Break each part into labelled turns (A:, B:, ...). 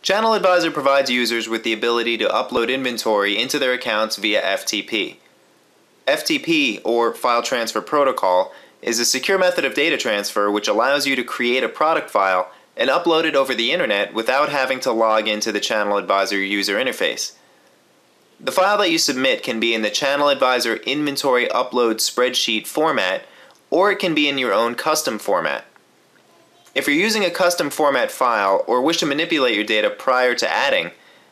A: Channel Advisor provides users with the ability to upload inventory into their accounts via FTP. FTP, or File Transfer Protocol, is a secure method of data transfer which allows you to create a product file and upload it over the internet without having to log into the Channel Advisor user interface. The file that you submit can be in the Channel Advisor Inventory Upload Spreadsheet format, or it can be in your own custom format. If you're using a custom format file or wish to manipulate your data prior to adding,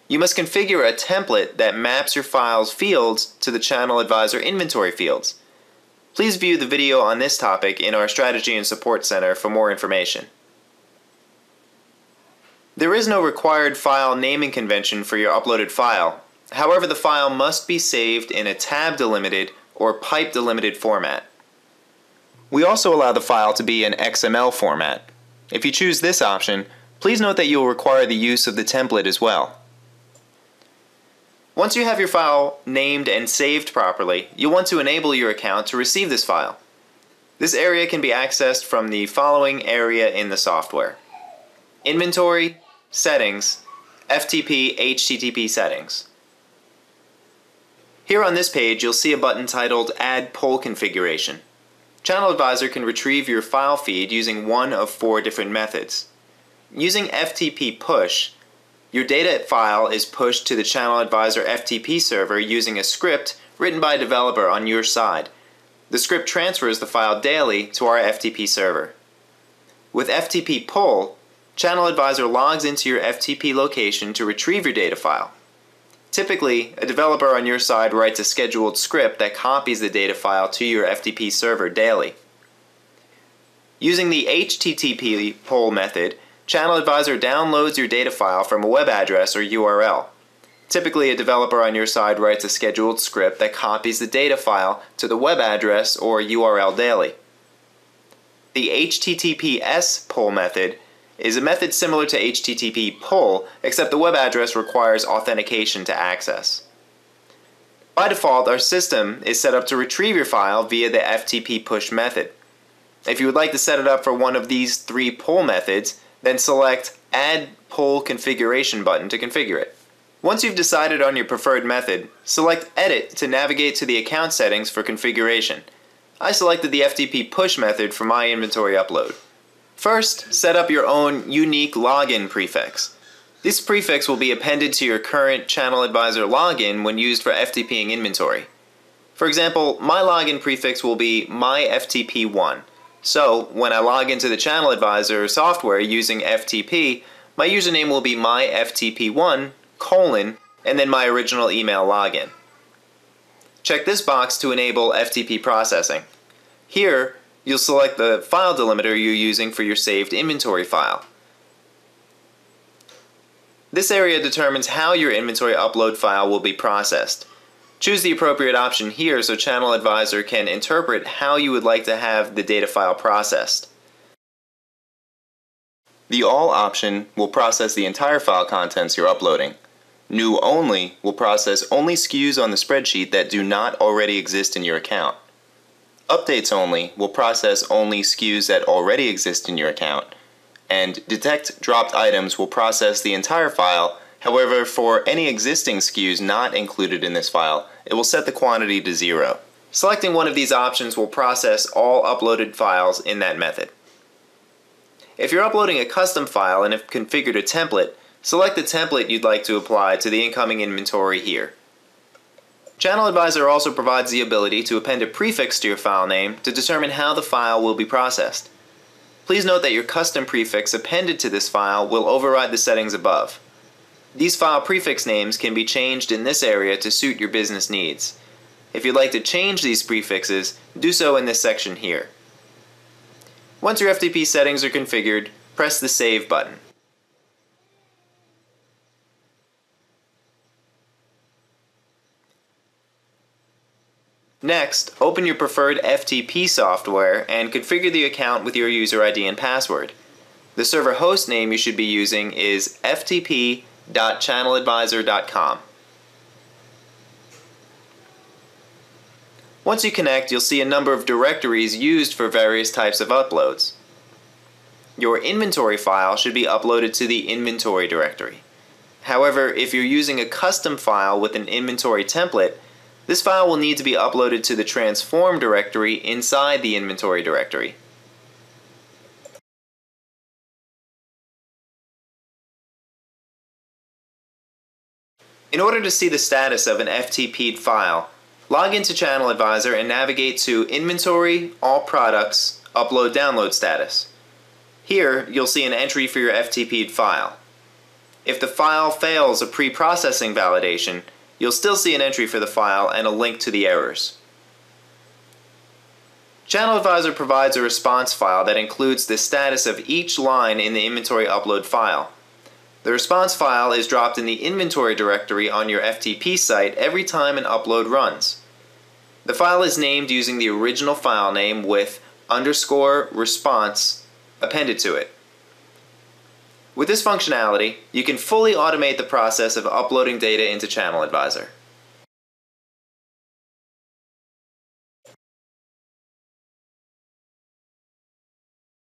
A: you must configure a template that maps your file's fields to the Channel Advisor inventory fields. Please view the video on this topic in our Strategy and Support Center for more information. There is no required file naming convention for your uploaded file. However, the file must be saved in a tab delimited or pipe delimited format. We also allow the file to be in XML format. If you choose this option, please note that you will require the use of the template as well. Once you have your file named and saved properly, you'll want to enable your account to receive this file. This area can be accessed from the following area in the software: Inventory, Settings, FTP HTTP Settings. Here on this page, you'll see a button titled Add Poll Configuration. Channel Advisor can retrieve your file feed using one of 4 different methods. Using FTP Push, your data file is pushed to the Channel Advisor FTP server using a script written by a developer on your side. The script transfers the file daily to our FTP server. With FTP Pull, Channel Advisor logs into your FTP location to retrieve your data file. Typically, a developer on your side writes a scheduled script that copies the data file to your FTP server daily. Using the HTTP poll method, Channel Advisor downloads your data file from a web address or URL. Typically, a developer on your side writes a scheduled script that copies the data file to the web address or URL daily. The HTTPS poll method is a method similar to HTTP poll, except the web address requires authentication to access. By default, our system is set up to retrieve your file via the FTP push method. If you would like to set it up for one of these 3 poll methods, then select Add Poll Configuration button to configure it. Once you've decided on your preferred method, select Edit to navigate to the account settings for configuration. I selected the FTP push method for my inventory upload. First, set up your own unique login prefix. This prefix will be appended to your current Channel Advisor login when used for FTPing inventory. For example, my login prefix will be myftp1. So, when I log into the Channel Advisor software using FTP, my username will be myftp1, and then my original email login. Check this box to enable FTP processing. Here, you'll select the file delimiter you're using for your saved inventory file. This area determines how your inventory upload file will be processed. Choose the appropriate option here so Channel Advisor can interpret how you would like to have the data file processed. The All option will process the entire file contents you're uploading. New Only will process only SKUs on the spreadsheet that do not already exist in your account. Updates Only will process only SKUs that already exist in your account, and Detect Dropped Items will process the entire file. However, for any existing SKUs not included in this file, it will set the quantity to 0. Selecting one of these options will process all uploaded files in that method. If you're uploading a custom file and have configured a template, select the template you'd like to apply to the incoming inventory here. Channel Advisor also provides the ability to append a prefix to your file name to determine how the file will be processed. Please note that your custom prefix appended to this file will override the settings above. These file prefix names can be changed in this area to suit your business needs. If you'd like to change these prefixes, do so in this section here. Once your FTP settings are configured, press the Save button. Next, open your preferred FTP software and configure the account with your user ID and password. The server host name you should be using is ftp.channeladvisor.com. Once you connect, you'll see a number of directories used for various types of uploads. Your inventory file should be uploaded to the inventory directory. However, if you're using a custom file with an inventory template, this file will need to be uploaded to the transform directory inside the inventory directory. In order to see the status of an FTP'd file, log into Channel Advisor and navigate to Inventory, All Products, Upload Download Status. Here, you'll see an entry for your FTP'd file. If the file fails a pre-processing validation, you'll still see an entry for the file and a link to the errors. Channel Advisor provides a response file that includes the status of each line in the inventory upload file. The response file is dropped in the inventory directory on your FTP site every time an upload runs. The file is named using the original file name with _response appended to it. With this functionality, you can fully automate the process of uploading data into Channel Advisor.